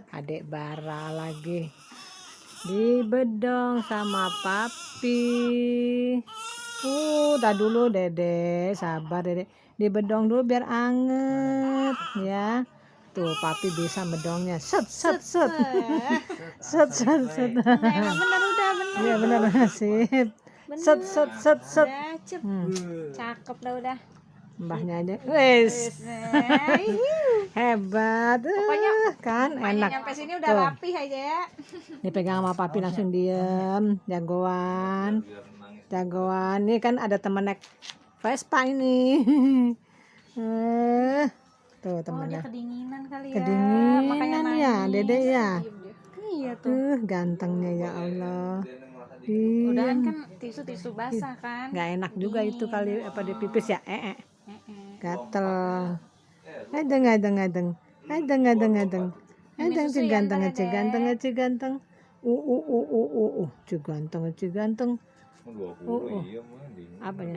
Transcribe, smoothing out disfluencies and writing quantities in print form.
Adek Bara lagi dibedong sama papi. Tar dulu Dede, sabar Dede. Dibedong dulu biar anget ya. Tuh papi bisa medongnya. Set. Emang bener udah bener. Iya benar sip. Set. Cakep dah udah. Mbahnya aja. Wes. Hebat. Pokoknya Kan enak. Nyampe sini udah Tuh. rapi aja ya. Dipegang sama papi langsung diem. Jagoan. Nih kan ada temen naik Vespa ini. Tuh Oh, dia temennya. kedinginan kali ya. Kedinginan ya, Dede ya. Iya tuh. Gantengnya ya Allah. Udahan Diem. kan tisu basah kan. Nggak enak juga itu kali apa di pipis ya. Gatel. Adeng. Cik ganteng. Cik ganteng. Cik ganteng. Apanya? Apanya?